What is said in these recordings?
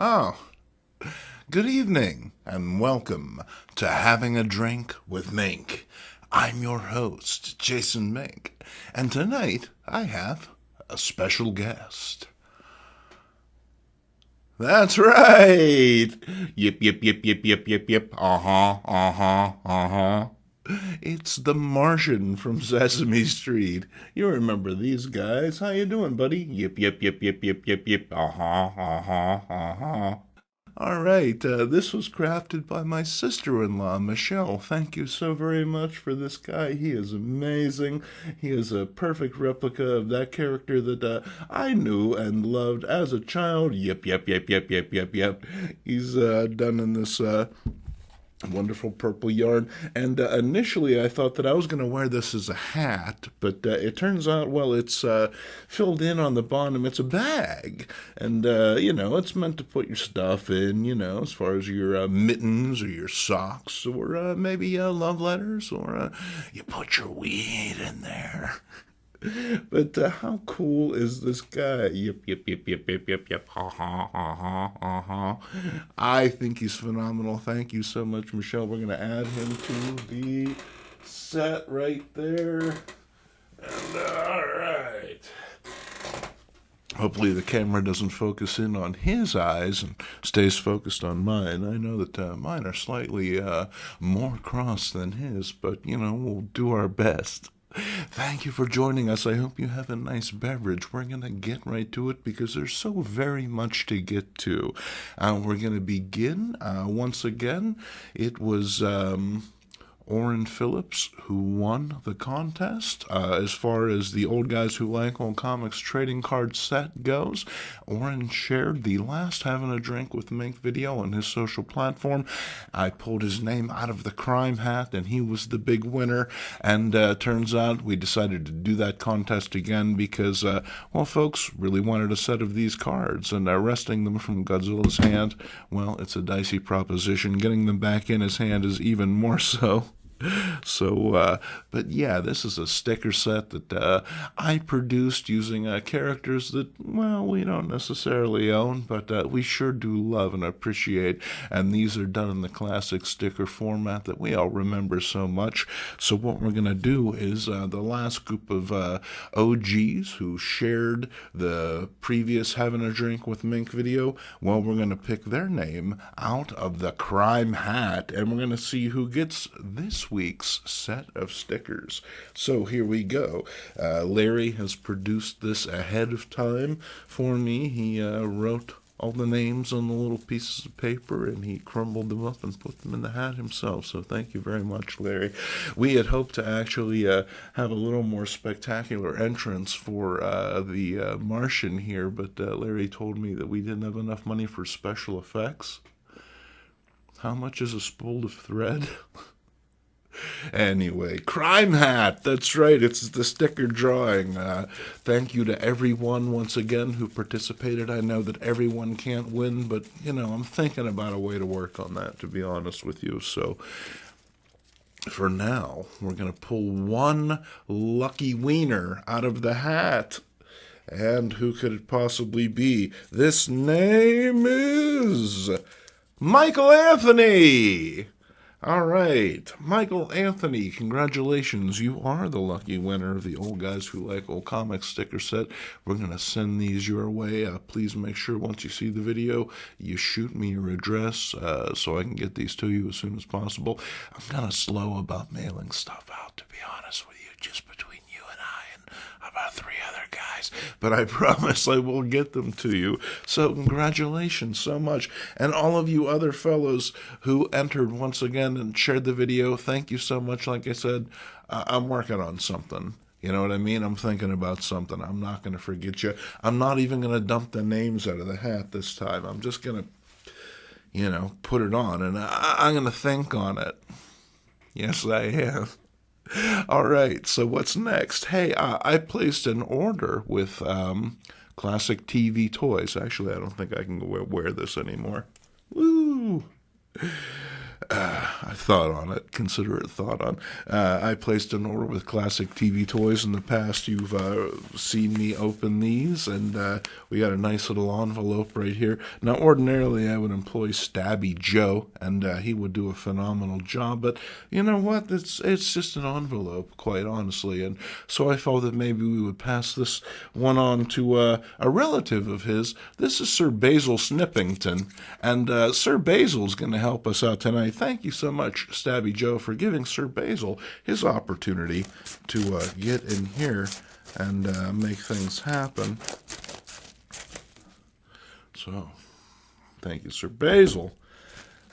Oh, good evening, and welcome to Having a Drink with Mink. I'm your host, Jason Mink, and tonight I have a special guest. That's right! Yip, yip, yip, yip, yip, yip, yip. Uh-huh, uh-huh, uh-huh. It's the Martian from Sesame Street. You remember these guys. How you doing, buddy? Yip, yip, yip, yip, yip, yip, yip. Uh-huh, uh-huh, uh-huh. All right, this was crafted by my sister-in-law, Michelle. Thank you so very much for this guy. He is amazing. He is a perfect replica of that character that I knew and loved as a child. Yep, yep, yep, yep, yep, yep, yep. He's done in this wonderful purple yarn, and initially I thought that I was going to wear this as a hat, but it turns out, well, it's filled in on the bottom. It's a bag, and it's meant to put your stuff in, as far as your mittens or your socks, or maybe love letters, or you put your weed in there. But how cool is this guy? Yep, yep, yep, yep, yep, yep, yep. Ha ha ha ha ha ha. I think he's phenomenal. Thank you so much, Michelle. We're gonna add him to the set right there. And all right. Hopefully the camera doesn't focus in on his eyes and stays focused on mine. I know that mine are slightly more crossed than his, but we'll do our best. Thank you for joining us. I hope you have a nice beverage. We're going to get right to it because there's so very much to get to. We're going to begin once again. It was Orrin Phillips who won the contest. As far as the Old Guys Who Like Old Comics trading card set goes, Orrin shared the last Having a Drink with Mink video on his social platform. I pulled his name out of the crime hat, and he was the big winner. And turns out we decided to do that contest again because, folks really wanted a set of these cards, and wresting them from Godzilla's hand, well, it's a dicey proposition. Getting them back in his hand is even more so. So, but yeah, this is a sticker set that I produced using characters that, well, we don't necessarily own, but we sure do love and appreciate. And these are done in the classic sticker format that we all remember so much. So what we're going to do is the last group of OGs who shared the previous Having a Drink with Mink video, well, we're going to pick their name out of the crime hat, and we're going to see who gets this week's set of stickers. So here we go. Larry has produced this ahead of time for me. He wrote all the names on the little pieces of paper, and he crumbled them up and put them in the hat himself. So thank you very much, Larry. We had hoped to actually have a little more spectacular entrance for the Martian here, but Larry told me that we didn't have enough money for special effects. How much is a spool of thread? Anyway, crime hat. That's right. It's the sticker drawing. Thank you to everyone once again who participated. I know that everyone can't win, but I'm thinking about a way to work on that, to be honest with you. So for now, we're going to pull one lucky wiener out of the hat. And who could it possibly be? This name is Michael Anthony. All right, Michael Anthony, congratulations. You are the lucky winner of the Old Guys Who Like Old Comics sticker set. We're going to send these your way. Please make sure once you see the video, you shoot me your address so I can get these to you as soon as possible. I'm kind of slow about mailing stuff out, to be honest with you, just between you and I and about 3 other guys. But I promise I will get them to you. So congratulations so much. And all of you other fellows who entered once again and shared the video, thank you so much. Like I said, I'm working on something. You know what I mean? I'm thinking about something. I'm not going to forget you. I'm not even going to dump the names out of the hat this time. I'm just going to, put it on. And I'm going to think on it. Yes, I am. All right, so what's next? Hey, I placed an order with Classic TV Toys. Actually, I don't think I can wear this anymore. Woo! I thought on it, considerate thought on. I placed an order with Classic TV Toys in the past. You've seen me open these, and we got a nice little envelope right here. Now, ordinarily, I would employ Stabby Joe, and he would do a phenomenal job, but you know what? It's just an envelope, quite honestly, and so I thought that maybe we would pass this one on to a relative of his. This is Sir Basil Snippington, and Sir Basil's going to help us out tonight. Thank you so much, Stabby Joe, for giving Sir Basil his opportunity to get in here and make things happen. So, thank you, Sir Basil.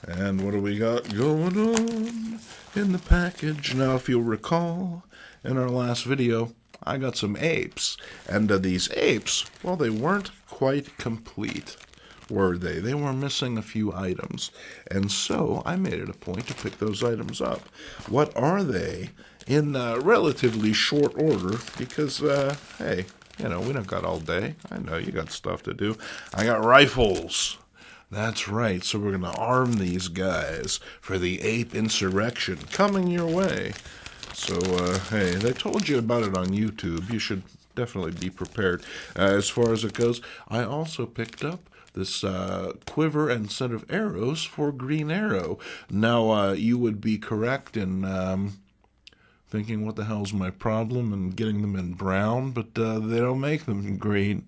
And what do we got going on in the package? Now, if you'll recall, in our last video, I got some apes. And these apes, well, they weren't quite complete, were they? They were missing a few items. And so I made it a point to pick those items up. What are they? In relatively short order, because, hey, you know, we don't got all day. I know you got stuff to do. I got rifles. That's right. So we're going to arm these guys for the ape insurrection coming your way. So, hey, they told you about it on YouTube. You should definitely be prepared. As far as it goes, I also picked up this quiver and set of arrows for Green Arrow. Now, you would be correct in thinking, what the hell's my problem, and getting them in brown, but they don't make them in green.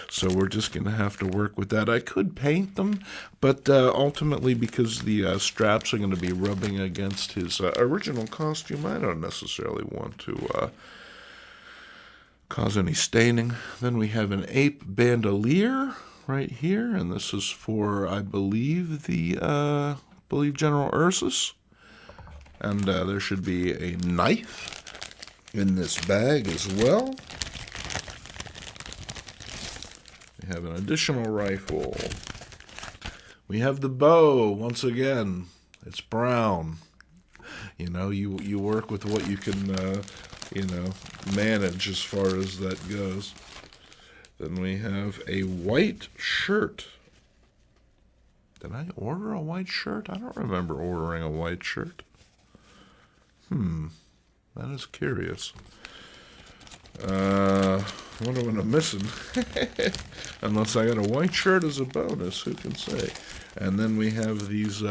So we're just going to have to work with that. I could paint them, but ultimately, because the straps are going to be rubbing against his original costume, I don't necessarily want to cause any staining. Then we have an ape bandolier right here, and this is for, I believe, General Ursus. And there should be a knife in this bag as well. We have an additional rifle. We have the bow, once again. It's brown. You know, you work with what you can, manage as far as that goes. Then we have a white shirt. Did I order a white shirt? I don't remember ordering a white shirt. That is curious. I wonder what I'm missing. Unless I got a white shirt as a bonus, who can say? And then we have these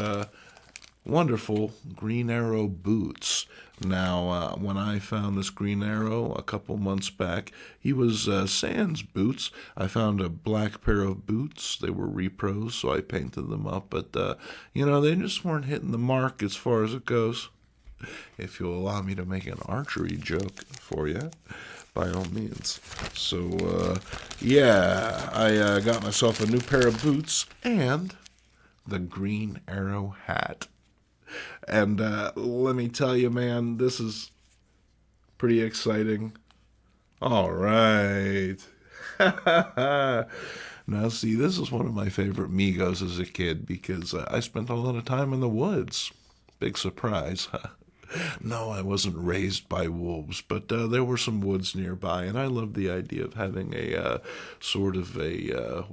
wonderful Green Arrow boots. Now, when I found this Green Arrow a couple months back, he was sans boots. I found a black pair of boots. They were repros, so I painted them up. But, they just weren't hitting the mark as far as it goes. If you'll allow me to make an archery joke for you, by all means. So, I got myself a new pair of boots and the Green Arrow hat. And let me tell you, man, this is pretty exciting. All right. Now, see, this is one of my favorite MEGOS as a kid because I spent a lot of time in the woods. Big surprise. No, I wasn't raised by wolves, but there were some woods nearby, and I loved the idea of having a sort of a, a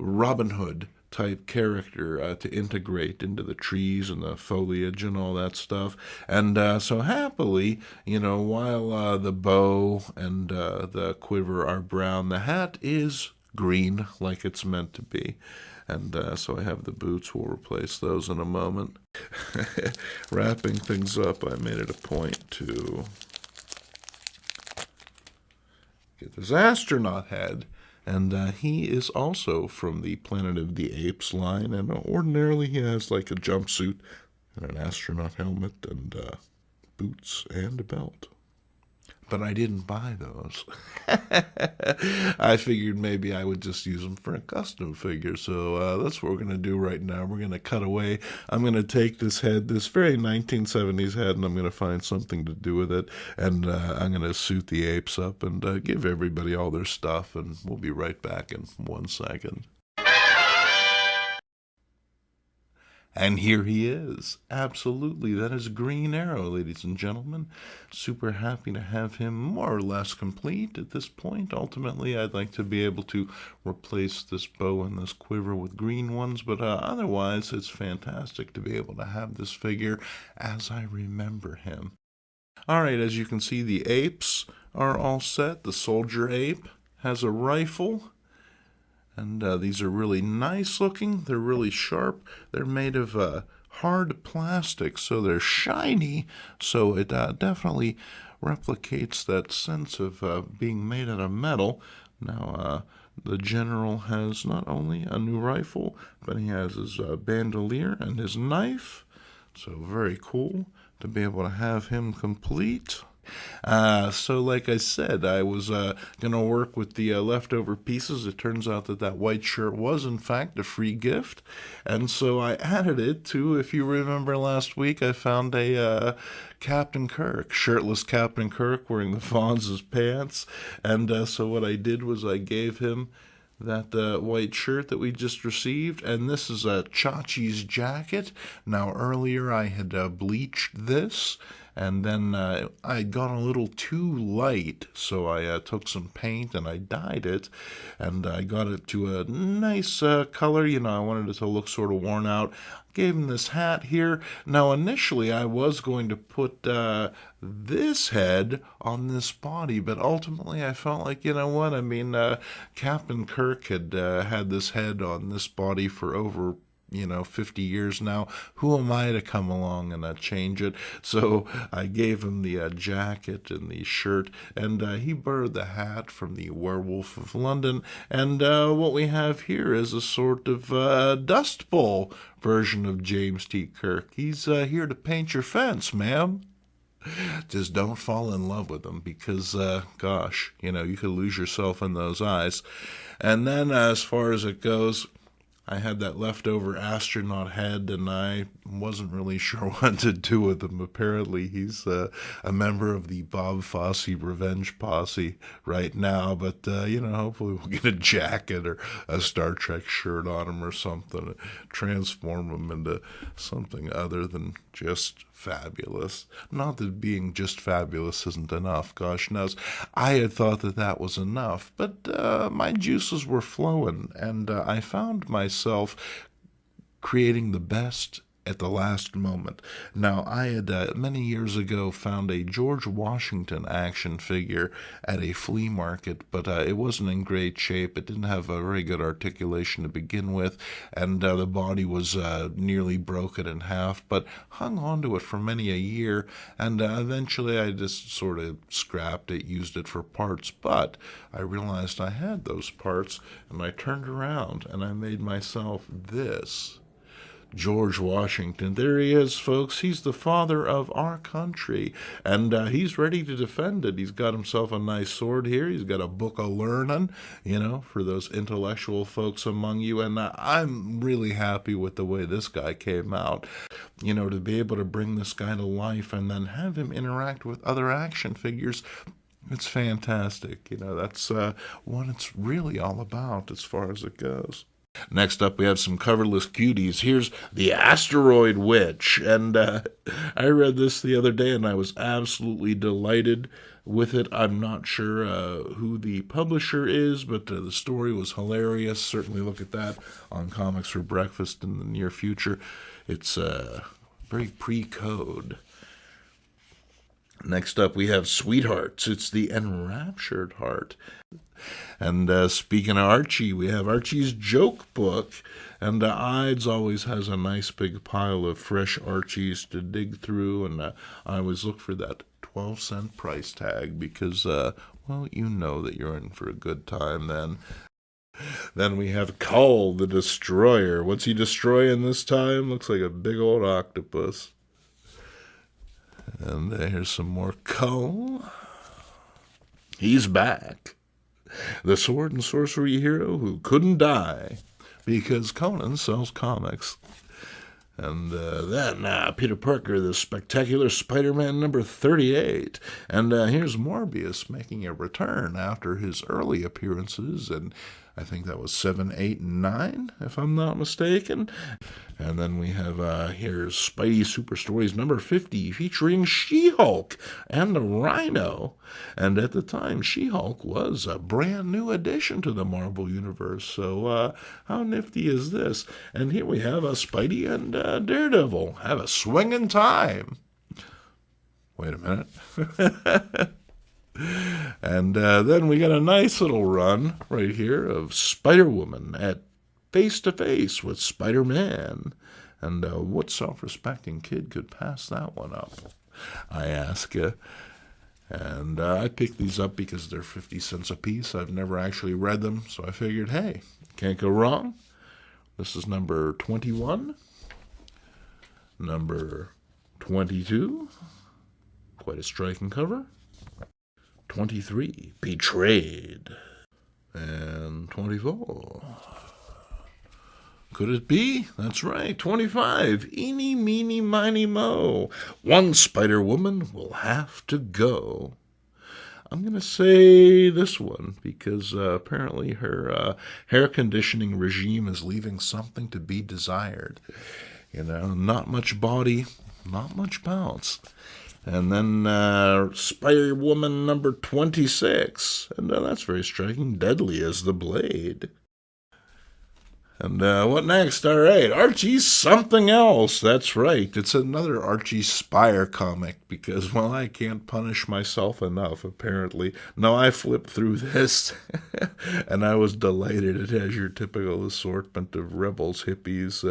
Robin Hood type character to integrate into the trees and the foliage and all that stuff. And so happily, while the bow and the quiver are brown, the hat is green like it's meant to be. And so I have the boots. We'll replace those in a moment. Wrapping things up, I made it a point to get this astronaut head. And he is also from the Planet of the Apes line. And ordinarily he has like a jumpsuit and an astronaut helmet and boots and a belt. But I didn't buy those. I figured maybe I would just use them for a custom figure. So that's what we're going to do right now. We're going to cut away. I'm going to take this head, this very 1970s head, and I'm going to find something to do with it. And I'm going to suit the apes up and give everybody all their stuff. And we'll be right back in 1 second. And here he is. Absolutely. That is Green Arrow, ladies and gentlemen. Super happy to have him more or less complete at this point. Ultimately, I'd like to be able to replace this bow and this quiver with green ones, but otherwise, it's fantastic to be able to have this figure as I remember him. All right, as you can see, the apes are all set. The soldier ape has a rifle. And these are really nice looking. They're really sharp. They're made of hard plastic, so they're shiny. So it definitely replicates that sense of being made out of metal. Now, the general has not only a new rifle, but he has his bandolier and his knife. So very cool to be able to have him complete. So like I said, I was going to work with the leftover pieces. It turns out that white shirt was, in fact, a free gift. And so I added it to, if you remember last week, I found a Captain Kirk, shirtless Captain Kirk wearing the Fonz's pants. And so what I did was I gave him that white shirt that we just received, and this is a Chachi's jacket. Now earlier I had bleached this, and then I got a little too light, so I took some paint and I dyed it, and I got it to a nice color. I wanted it to look sort of worn out. Gave him this hat here. Now initially I was going to put this head on this body, but ultimately I felt like, you know what, I mean, Captain Kirk had this head on this body for over 50 years now. Who am I to come along and change it? So I gave him the jacket and the shirt, and he borrowed the hat from the Werewolf of London. And what we have here is a sort of Dust Bowl version of James T. Kirk. He's here to paint your fence, ma'am. Just don't fall in love with him because, gosh, you could lose yourself in those eyes. And then as far as it goes, I had that leftover astronaut head, and I wasn't really sure what to do with him. Apparently, he's a member of the Bob Fosse Revenge Posse right now, but, hopefully we'll get a jacket or a Star Trek shirt on him or something, transform him into something other than just fabulous. Not that being just fabulous isn't enough, gosh knows. I had thought that was enough, but my juices were flowing, and I found myself creating the best at the last moment. Now, I had many years ago found a George Washington action figure at a flea market, but it wasn't in great shape. It didn't have a very good articulation to begin with, and the body was nearly broken in half, but hung on to it for many a year, and eventually I just sort of scrapped it, used it for parts, but I realized I had those parts, and I turned around, and I made myself this. George Washington. There he is, folks. He's the father of our country, and he's ready to defend it. He's got himself a nice sword here. He's got a book of learning, for those intellectual folks among you, and I'm really happy with the way this guy came out. To be able to bring this guy to life and then have him interact with other action figures, it's fantastic. That's what it's really all about as far as it goes. Next up, we have some coverless cuties. Here's the Asteroid Witch, and I read this the other day, and I was absolutely delighted with it. I'm not sure who the publisher is, but the story was hilarious. Certainly look at that on Comics for Breakfast in the near future. It's very pre-code. Next up, we have Sweethearts. It's the Enraptured Heart. And speaking of Archie, we have Archie's joke book. And Ides always has a nice big pile of fresh Archies to dig through. And I always look for that 12-cent price tag because, you know that you're in for a good time then. Then we have Cull the Destroyer. What's he destroying this time? Looks like a big old octopus. And here's some more Cull. He's back. The sword and sorcery hero who couldn't die because Conan sells comics. And then Peter Parker, the Spectacular Spider-Man number 38. And here's Morbius making a return after his early appearances and I think that was 7, 8, and 9, if I'm not mistaken. And then we have, here's Spidey Super Stories number 50, featuring She-Hulk and the Rhino. And at the time, She-Hulk was a brand new addition to the Marvel Universe. So, how nifty is this? And here we have Spidey and Daredevil have a swinging time. Wait a minute. And then we got a nice little run right here of Spider-Woman at face-to-face with Spider-Man. And what self-respecting kid could pass that one up, I ask you. And I picked these up because they're 50 cents a piece. I've never actually read them, so I figured, hey, can't go wrong. This is number 21. Number 22. Quite a striking cover. 23, Betrayed. And 24. Could it be? That's right, 25, Eeny, Meeny, Miny, Mo. One Spider-Woman will have to go. I'm going to say this one because apparently her hair conditioning regime is leaving something to be desired. You know, not much body, not much bounce. And then Spider-Woman number 26. And that's very striking. Deadly as the Blade. And what next? All right, Archie's Something Else. That's right. It's another Archie Spire comic because, well, I can't punish myself enough, apparently. No, I flipped through this, and I was delighted. It has your typical assortment of rebels, hippies,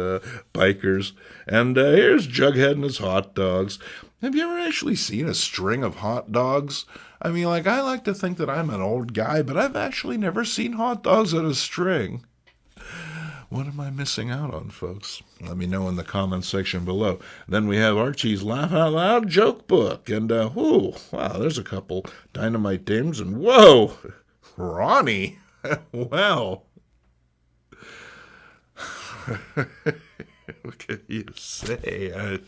bikers. And here's Jughead and his hot dogs. Have you ever actually seen a string of hot dogs? I mean, like, I like to think that I'm an old guy, but I've actually never seen hot dogs on a string. What am I missing out on, folks? Let me know in the comments section below. Then we have Archie's Laugh Out Loud joke book. And, wow, there's a couple Dynamite Dames. And, whoa, Ronnie. Well, what can you say?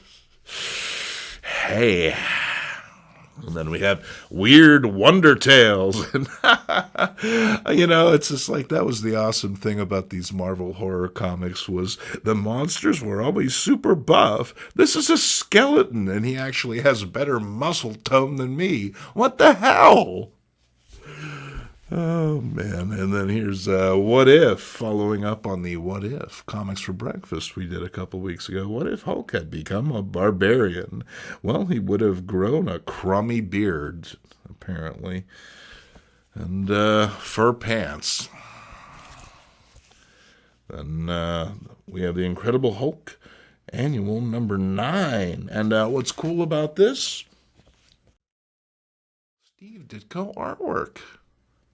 Hey. And then we have Weird Wonder Tales. And, you know, it's just like that was the awesome thing about these Marvel horror comics was the monsters were always super buff. This is a skeleton, and he actually has better muscle tone than me. What the hell? Oh, man. And then here's What If, following up on the What If Comics for Breakfast we did a couple weeks ago. What if Hulk had become a barbarian? Well, he would have grown a crummy beard, apparently, and fur pants. Then we have The Incredible Hulk, annual number 9. And what's cool about this? Steve Ditko artwork.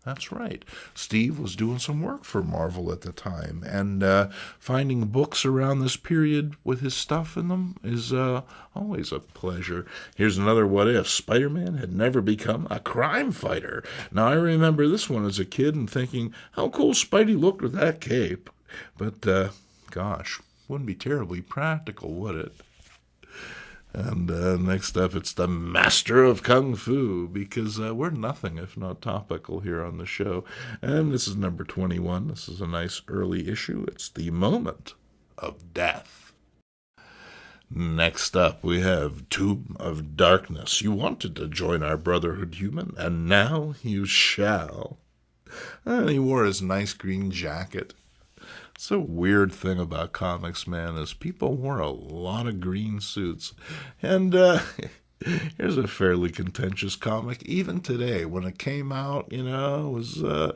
That's right. Steve was doing some work for Marvel at the time, and finding books around this period with his stuff in them is always a pleasure. Here's another What If. Spider-Man had never become a crime fighter. Now, I remember this one as a kid and thinking, how cool Spidey looked with that cape. But, gosh, wouldn't be terribly practical, would it? And next up, it's the Master of Kung Fu, because we're nothing if not topical here on the show. And this is number 21. This is a nice early issue. It's The Moment of Death. Next up, we have Tomb of Darkness. You wanted to join our Brotherhood Human, and now you shall. And he wore his nice green jacket. It's a weird thing about comics, man, is people wore a lot of green suits. And here's a fairly contentious comic. Even today, when it came out, you know, it was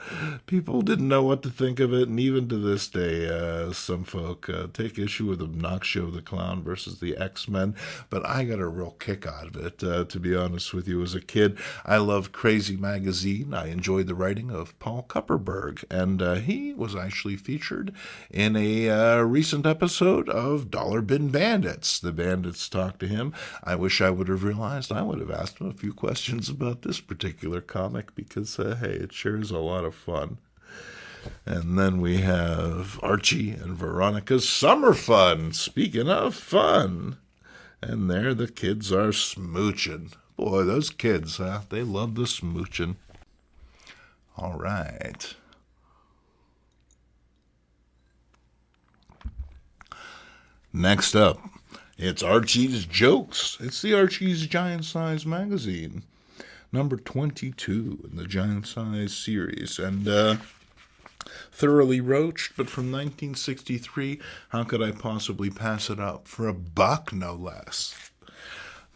people didn't know what to think of it. And even to this day, some folk take issue with Obnoxio the Clown versus the X-Men. But I got a real kick out of it, to be honest with you. As a kid, I loved Crazy Magazine. I enjoyed the writing of Paul Kupperberg. And he was actually featured in a recent episode of Dollar Bin Bandits. The bandits talked to him. I wish I would have realized I would have asked him a few questions about this particular comic because, hey, it sure is a lot of fun. And then we have Archie and Veronica's Summer Fun. Speaking of fun. And there the kids are smooching. Boy, those kids, they love the smooching. All right. Next up, it's Archie's Jokes. It's the Archie's Giant Size magazine, number 22 in the Giant Size series, and thoroughly roached, but from 1963, how could I possibly pass it up for $1, no less?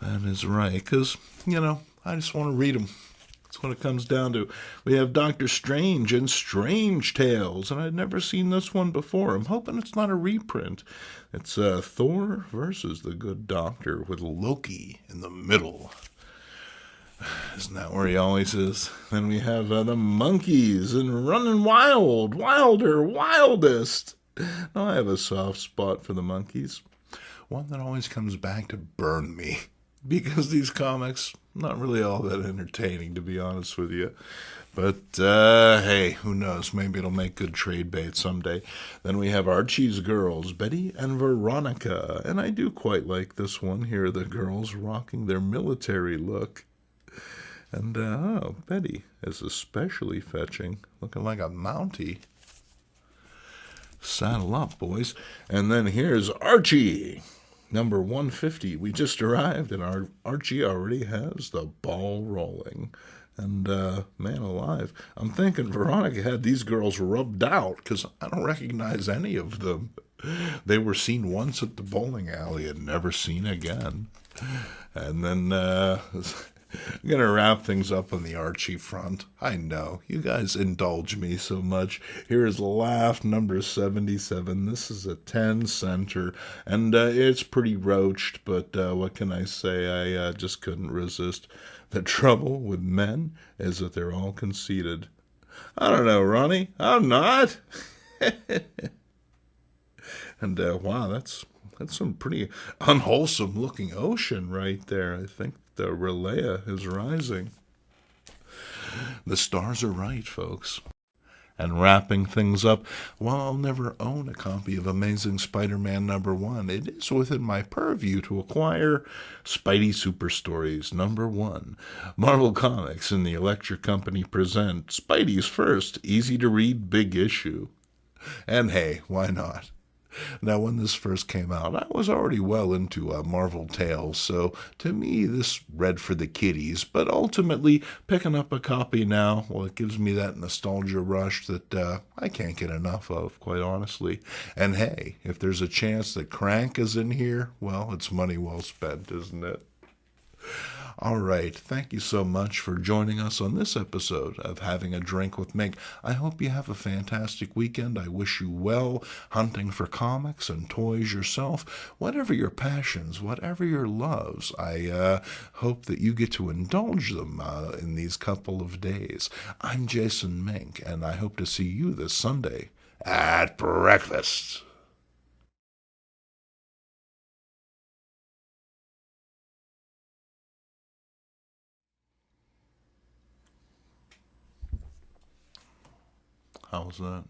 That is right, because, I just want to read them. That's what it comes down to. We have Doctor Strange and Strange Tales, and I'd never seen this one before. I'm hoping it's not a reprint. It's Thor versus the Good Doctor with Loki in the middle. Isn't that where he always is? Then we have the Monkeys and Running Wild, Wilder, Wildest. Now, I have a soft spot for the Monkeys. One that always comes back to burn me. Because these comics, not really all that entertaining, to be honest with you. But, hey, who knows? Maybe it'll make good trade bait someday. Then we have Archie's Girls, Betty and Veronica. And I do quite like this one here, the girls rocking their military look. And, Betty is especially fetching, looking like a Mountie. Saddle up, boys. And then here's Archie. Number 150, we just arrived, and Archie already has the ball rolling. And, man alive, I'm thinking Veronica had these girls rubbed out, because I don't recognize any of them. They were seen once at the bowling alley and never seen again. And then, I'm going to wrap things up on the Archie front. I know, you guys indulge me so much. Here is Laugh number 77. This is a 10 center, and it's pretty roached, but what can I say? I just couldn't resist. The trouble with men is that they're all conceited. I don't know, Ronnie. I'm not. And, wow, that's some pretty unwholesome looking ocean right there. I think the Relea is rising. The stars are right, folks. And wrapping things up, while I'll never own a copy of Amazing Spider-Man number 1, it is within my purview to acquire Spidey Super Stories number 1. Marvel Comics and the Electric Company present Spidey's first easy-to-read big issue. And hey, why not? Now, when this first came out, I was already well into Marvel Tales, so to me this read for the kiddies, but ultimately picking up a copy now, well, it gives me that nostalgia rush that I can't get enough of, quite honestly. And hey, if there's a chance that Crank is in here, well, it's money well spent, isn't it? All right, thank you so much for joining us on this episode of Having a Drink with Mink. I hope you have a fantastic weekend. I wish you well hunting for comics and toys yourself. Whatever your passions, whatever your loves, I hope that you get to indulge them in these couple of days. I'm Jason Mink, and I hope to see you this Sunday at breakfast. How's that?